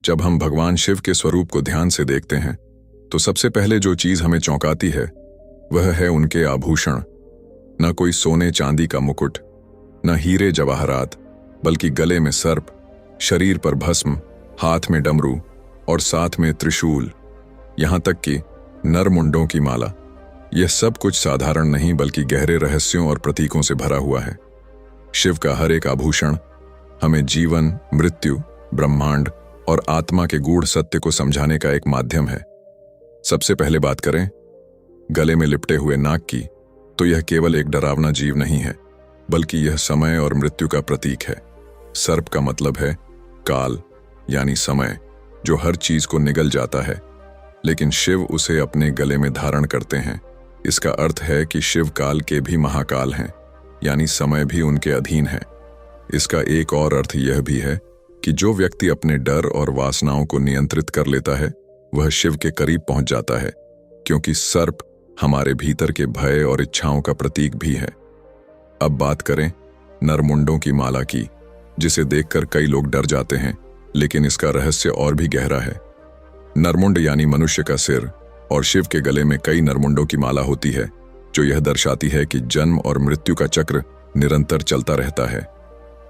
जब हम भगवान शिव के स्वरूप को ध्यान से देखते हैं तो सबसे पहले जो चीज हमें चौंकाती है वह है उनके आभूषण। न कोई सोने चांदी का मुकुट, न हीरे जवाहरात, बल्कि गले में सर्प, शरीर पर भस्म, हाथ में डमरू और साथ में त्रिशूल, यहां तक कि नरमुंडों की माला। यह सब कुछ साधारण नहीं बल्कि गहरे रहस्यों और प्रतीकों से भरा हुआ है। शिव का हर एक आभूषण हमें जीवन, मृत्यु, ब्रह्मांड और आत्मा के गूढ़ सत्य को समझाने का एक माध्यम है। सबसे पहले बात करें गले में लिपटे हुए नाग की, तो यह केवल एक डरावना जीव नहीं है, बल्कि यह समय और मृत्यु का प्रतीक है। सर्प का मतलब है काल, यानी समय, जो हर चीज को निगल जाता है, लेकिन शिव उसे अपने गले में धारण करते हैं। इसका अर्थ है कि शिव काल के भी महाकाल हैं, यानी समय भी उनके अधीन है। इसका एक और अर्थ यह भी है कि जो व्यक्ति अपने डर और वासनाओं को नियंत्रित कर लेता है वह शिव के करीब पहुंच जाता है, क्योंकि सर्प हमारे भीतर के भय और इच्छाओं का प्रतीक भी है। अब बात करें नरमुंडों की माला की, जिसे देखकर कई लोग डर जाते हैं, लेकिन इसका रहस्य और भी गहरा है। नरमुंड यानी मनुष्य का सिर, और शिव के गले में कई नरमुंडों की माला होती है, जो यह दर्शाती है कि जन्म और मृत्यु का चक्र निरंतर चलता रहता है।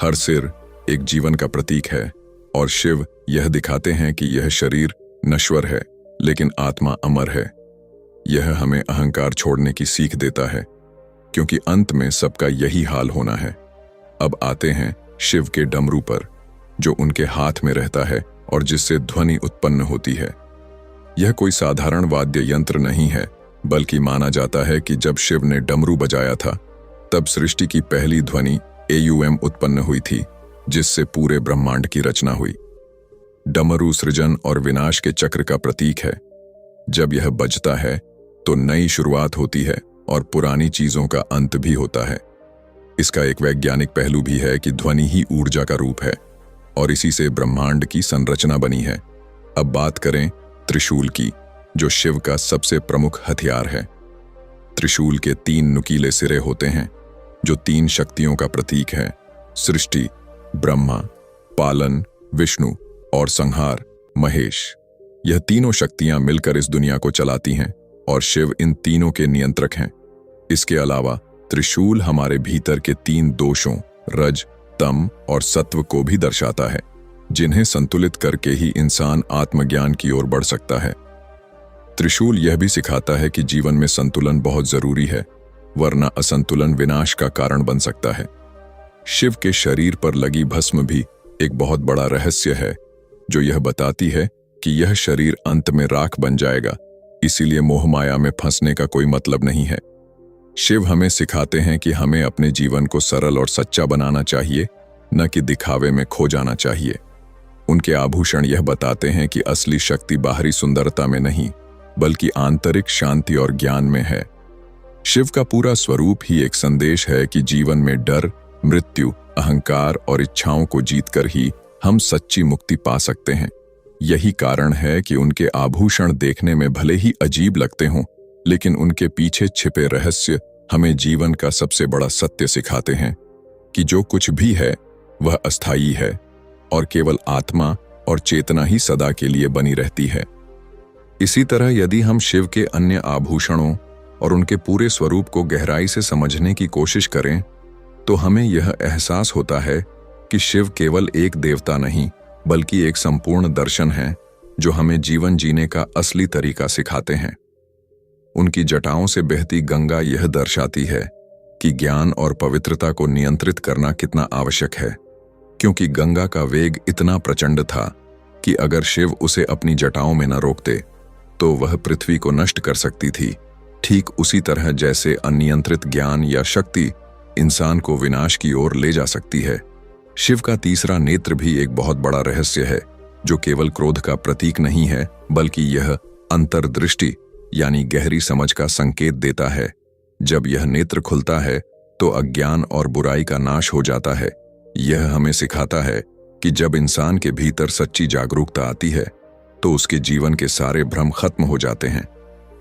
हर सिर एक जीवन का प्रतीक है, और शिव यह दिखाते हैं कि यह शरीर नश्वर है, लेकिन आत्मा अमर है। यह हमें अहंकार छोड़ने की सीख देता है, क्योंकि अंत में सबका यही हाल होना है। अब आते हैं शिव के डमरू पर, जो उनके हाथ में रहता है और जिससे ध्वनि उत्पन्न होती है। यह कोई साधारण वाद्य यंत्र नहीं है, बल्कि माना जाता है कि जब शिव ने डमरू बजाया था तब सृष्टि की पहली ध्वनि एयूएम उत्पन्न हुई थी, जिससे पूरे ब्रह्मांड की रचना हुई। डमरू सृजन और विनाश के चक्र का प्रतीक है। जब यह बजता है तो नई शुरुआत होती है और पुरानी चीजों का अंत भी होता है। इसका एक वैज्ञानिक पहलू भी है कि ध्वनि ही ऊर्जा का रूप है, और इसी से ब्रह्मांड की संरचना बनी है। अब बात करें त्रिशूल की, जो शिव का सबसे प्रमुख हथियार है। त्रिशूल के 3 नुकीले सिरे होते हैं, जो 3 शक्तियों का प्रतीक है: सृष्टि ब्रह्मा, पालन विष्णु और संहार महेश। यह तीनों शक्तियां मिलकर इस दुनिया को चलाती हैं, और शिव इन तीनों के नियंत्रक हैं। इसके अलावा त्रिशूल हमारे भीतर के 3 दोषों, रज, तम और सत्व को भी दर्शाता है, जिन्हें संतुलित करके ही इंसान आत्मज्ञान की ओर बढ़ सकता है। त्रिशूल यह भी सिखाता है कि जीवन में संतुलन बहुत जरूरी है, वरना असंतुलन विनाश का कारण बन सकता है। शिव के शरीर पर लगी भस्म भी एक बहुत बड़ा रहस्य है, जो यह बताती है कि यह शरीर अंत में राख बन जाएगा, इसीलिए मोहमाया में फंसने का कोई मतलब नहीं है। शिव हमें सिखाते हैं कि हमें अपने जीवन को सरल और सच्चा बनाना चाहिए, न कि दिखावे में खो जाना चाहिए। उनके आभूषण यह बताते हैं कि असली शक्ति बाहरी सुंदरता में नहीं, बल्कि आंतरिक शांति और ज्ञान में है। शिव का पूरा स्वरूप ही एक संदेश है कि जीवन में डर, मृत्यु, अहंकार और इच्छाओं को जीतकर ही हम सच्ची मुक्ति पा सकते हैं। यही कारण है कि उनके आभूषण देखने में भले ही अजीब लगते हों, लेकिन उनके पीछे छिपे रहस्य हमें जीवन का सबसे बड़ा सत्य सिखाते हैं कि जो कुछ भी है वह अस्थायी है, और केवल आत्मा और चेतना ही सदा के लिए बनी रहती है। इसी तरह यदि हम शिव के अन्य आभूषणों और उनके पूरे स्वरूप को गहराई से समझने की कोशिश करें, तो हमें यह एहसास होता है कि शिव केवल एक देवता नहीं, बल्कि एक संपूर्ण दर्शन है, जो हमें जीवन जीने का असली तरीका सिखाते हैं। उनकी जटाओं से बहती गंगा यह दर्शाती है कि ज्ञान और पवित्रता को नियंत्रित करना कितना आवश्यक है, क्योंकि गंगा का वेग इतना प्रचंड था कि अगर शिव उसे अपनी जटाओं में न रोकते तो वह पृथ्वी को नष्ट कर सकती थी। ठीक उसी तरह जैसे अनियंत्रित ज्ञान या शक्ति इंसान को विनाश की ओर ले जा सकती है। शिव का तीसरा नेत्र भी एक बहुत बड़ा रहस्य है, जो केवल क्रोध का प्रतीक नहीं है, बल्कि यह अंतर्दृष्टि यानी गहरी समझ का संकेत देता है। जब यह नेत्र खुलता है तो अज्ञान और बुराई का नाश हो जाता है। यह हमें सिखाता है कि जब इंसान के भीतर सच्ची जागरूकता आती है तो उसके जीवन के सारे भ्रम खत्म हो जाते हैं।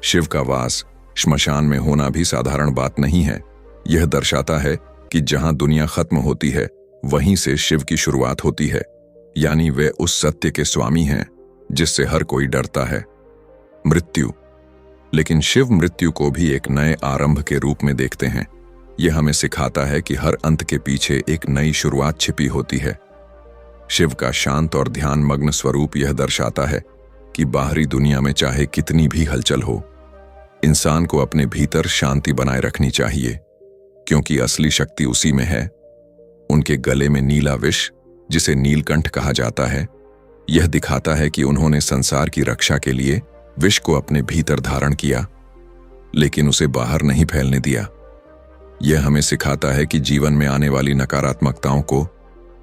शिव का वास श्मशान में होना भी साधारण बात नहीं है। यह दर्शाता है कि जहां दुनिया खत्म होती है वहीं से शिव की शुरुआत होती है। यानी वे उस सत्य के स्वामी हैं जिससे हर कोई डरता है, मृत्यु। लेकिन शिव मृत्यु को भी एक नए आरंभ के रूप में देखते हैं। यह हमें सिखाता है कि हर अंत के पीछे एक नई शुरुआत छिपी होती है। शिव का शांत और ध्यान मग्न स्वरूप यह दर्शाता है कि बाहरी दुनिया में चाहे कितनी भी हलचल हो, इंसान को अपने भीतर शांति बनाए रखनी चाहिए, क्योंकि असली शक्ति उसी में है। उनके गले में नीला विष, जिसे नीलकंठ कहा जाता है, यह दिखाता है कि उन्होंने संसार की रक्षा के लिए विष को अपने भीतर धारण किया, लेकिन उसे बाहर नहीं फैलने दिया। यह हमें सिखाता है कि जीवन में आने वाली नकारात्मकताओं को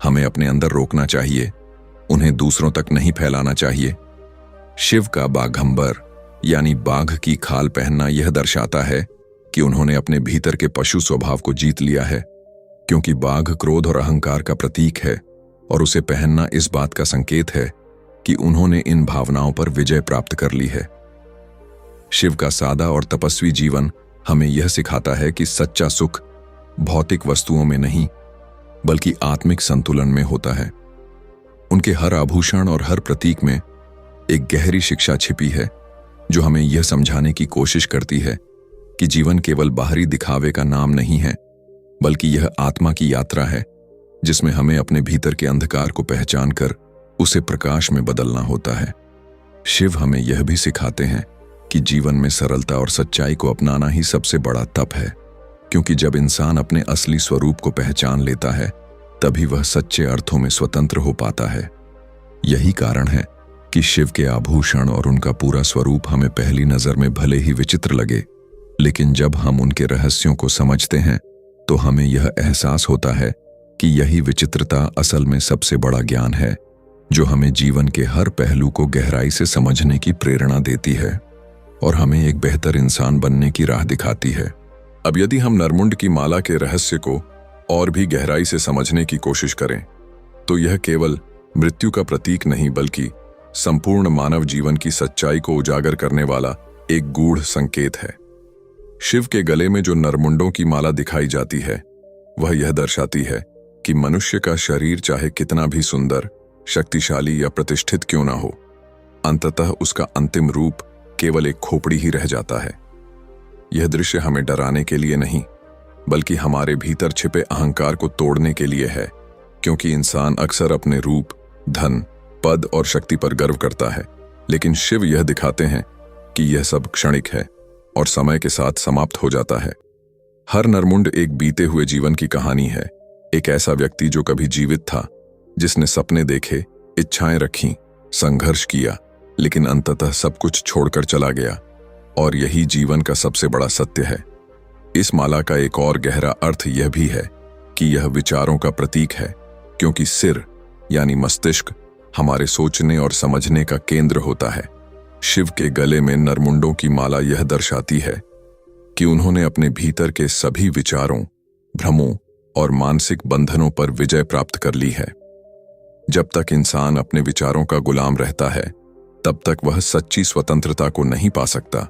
हमें अपने अंदर रोकना चाहिए, उन्हें दूसरों तक नहीं फैलाना चाहिए। शिव का बाघंबर यानी बाघ की खाल पहनना यह दर्शाता है कि उन्होंने अपने भीतर के पशु स्वभाव को जीत लिया है, क्योंकि बाघ क्रोध और अहंकार का प्रतीक है और उसे पहनना इस बात का संकेत है कि उन्होंने इन भावनाओं पर विजय प्राप्त कर ली है। शिव का सादा और तपस्वी जीवन हमें यह सिखाता है कि सच्चा सुख भौतिक वस्तुओं में नहीं, बल्कि आत्मिक संतुलन में होता है। उनके हर आभूषण और हर प्रतीक में एक गहरी शिक्षा छिपी है, जो हमें यह समझाने की कोशिश करती है कि जीवन केवल बाहरी दिखावे का नाम नहीं है, बल्कि यह आत्मा की यात्रा है, जिसमें हमें अपने भीतर के अंधकार को पहचान कर उसे प्रकाश में बदलना होता है। शिव हमें यह भी सिखाते हैं कि जीवन में सरलता और सच्चाई को अपनाना ही सबसे बड़ा तप है, क्योंकि जब इंसान अपने असली स्वरूप को पहचान लेता है, तभी वह सच्चे अर्थों में स्वतंत्र हो पाता है। यही कारण है कि शिव के आभूषण और उनका पूरा स्वरूप हमें पहली नजर में भले ही विचित्र लगे, लेकिन जब हम उनके रहस्यों को समझते हैं तो हमें यह एहसास होता है कि यही विचित्रता असल में सबसे बड़ा ज्ञान है, जो हमें जीवन के हर पहलू को गहराई से समझने की प्रेरणा देती है और हमें एक बेहतर इंसान बनने की राह दिखाती है। अब यदि हम नरमुंड की माला के रहस्य को और भी गहराई से समझने की कोशिश करें, तो यह केवल मृत्यु का प्रतीक नहीं, बल्कि संपूर्ण मानव जीवन की सच्चाई को उजागर करने वाला एक गूढ़ संकेत है। शिव के गले में जो नरमुंडों की माला दिखाई जाती है, वह यह दर्शाती है कि मनुष्य का शरीर चाहे कितना भी सुंदर, शक्तिशाली या प्रतिष्ठित क्यों ना हो, अंततः उसका अंतिम रूप केवल एक खोपड़ी ही रह जाता है। यह दृश्य हमें डराने के लिए नहीं, बल्कि हमारे भीतर छिपे अहंकार को तोड़ने के लिए है, क्योंकि इंसान अक्सर अपने रूप, धन, पद और शक्ति पर गर्व करता है, लेकिन शिव यह दिखाते हैं कि यह सब क्षणिक है और समय के साथ समाप्त हो जाता है। हर नरमुंड एक बीते हुए जीवन की कहानी है, एक ऐसा व्यक्ति जो कभी जीवित था, जिसने सपने देखे, इच्छाएं रखीं, संघर्ष किया, लेकिन अंततः सब कुछ छोड़कर चला गया। और यही जीवन का सबसे बड़ा सत्य है। इस माला का एक और गहरा अर्थ यह भी है कि यह विचारों का प्रतीक है, क्योंकि सिर यानी मस्तिष्क हमारे सोचने और समझने का केंद्र होता है। शिव के गले में नरमुंडों की माला यह दर्शाती है कि उन्होंने अपने भीतर के सभी विचारों, भ्रमों और मानसिक बंधनों पर विजय प्राप्त कर ली है। जब तक इंसान अपने विचारों का गुलाम रहता है, तब तक वह सच्ची स्वतंत्रता को नहीं पा सकता,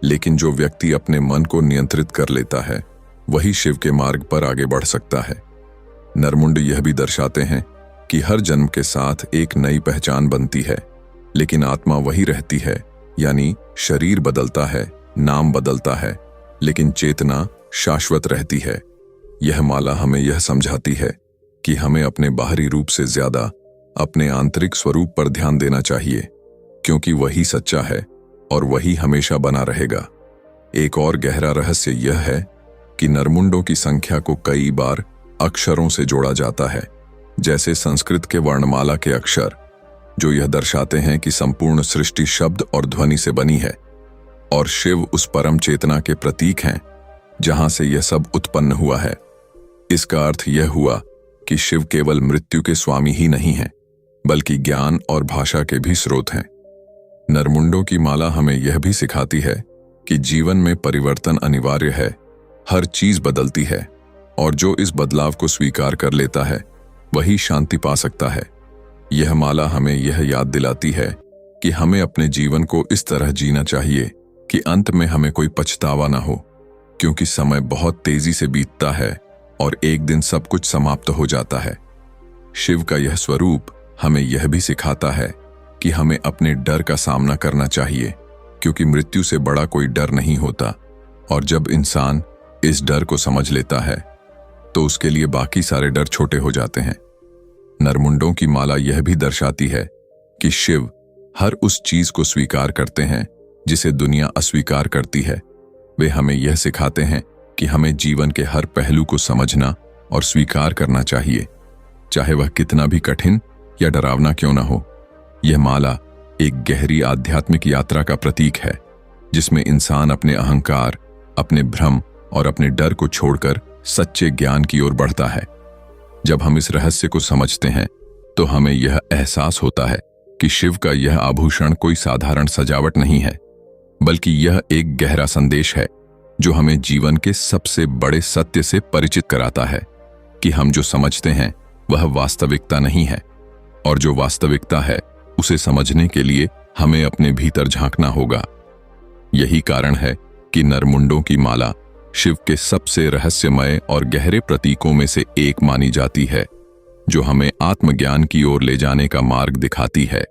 लेकिन जो व्यक्ति अपने मन को नियंत्रित कर लेता है, वही शिव के मार्ग पर आगे बढ़ सकता है। नरमुंड यह भी दर्शाते हैं कि हर जन्म के साथ एक नई पहचान बनती है, लेकिन आत्मा वही रहती है, यानी शरीर बदलता है, नाम बदलता है, लेकिन चेतना शाश्वत रहती है। यह माला हमें यह समझाती है कि हमें अपने बाहरी रूप से ज्यादा अपने आंतरिक स्वरूप पर ध्यान देना चाहिए, क्योंकि वही सच्चा है और वही हमेशा बना रहेगा। एक और गहरा रहस्य यह है कि नरमुंडों की संख्या को कई बार अक्षरों से जोड़ा जाता है, जैसे संस्कृत के वर्णमाला के अक्षर, जो यह दर्शाते हैं कि संपूर्ण सृष्टि शब्द और ध्वनि से बनी है, और शिव उस परम चेतना के प्रतीक हैं जहां से यह सब उत्पन्न हुआ है। इसका अर्थ यह हुआ कि शिव केवल मृत्यु के स्वामी ही नहीं हैं, बल्कि ज्ञान और भाषा के भी स्रोत हैं। नरमुंडों की माला हमें यह भी सिखाती है कि जीवन में परिवर्तन अनिवार्य है, हर चीज बदलती है, और जो इस बदलाव को स्वीकार कर लेता है वही शांति पा सकता है। यह माला हमें यह याद दिलाती है कि हमें अपने जीवन को इस तरह जीना चाहिए कि अंत में हमें कोई पछतावा ना हो, क्योंकि समय बहुत तेजी से बीतता है और एक दिन सब कुछ समाप्त हो जाता है। शिव का यह स्वरूप हमें यह भी सिखाता है कि हमें अपने डर का सामना करना चाहिए, क्योंकि मृत्यु से बड़ा कोई डर नहीं होता। और जब इंसान इस डर को समझ लेता है तो उसके लिए बाकी सारे डर छोटे हो जाते हैं। नरमुंडों की माला यह भी दर्शाती है कि शिव हर उस चीज को स्वीकार करते हैं जिसे दुनिया अस्वीकार करती है। वे हमें यह सिखाते हैं कि हमें जीवन के हर पहलू को समझना और स्वीकार करना चाहिए, चाहे वह कितना भी कठिन या डरावना क्यों न हो। यह माला एक गहरी आध्यात्मिक यात्रा का प्रतीक है, जिसमें इंसान अपने अहंकार, अपने भ्रम और अपने डर को छोड़कर सच्चे ज्ञान की ओर बढ़ता है। जब हम इस रहस्य को समझते हैं तो हमें यह एहसास होता है कि शिव का यह आभूषण कोई साधारण सजावट नहीं है, बल्कि यह एक गहरा संदेश है जो हमें जीवन के सबसे बड़े सत्य से परिचित कराता है कि हम जो समझते हैं वह वास्तविकता नहीं है, और जो वास्तविकता है उसे समझने के लिए हमें अपने भीतर झांकना होगा। यही कारण है कि नरमुंडों की माला शिव के सबसे रहस्यमय और गहरे प्रतीकों में से एक मानी जाती है, जो हमें आत्मज्ञान की ओर ले जाने का मार्ग दिखाती है।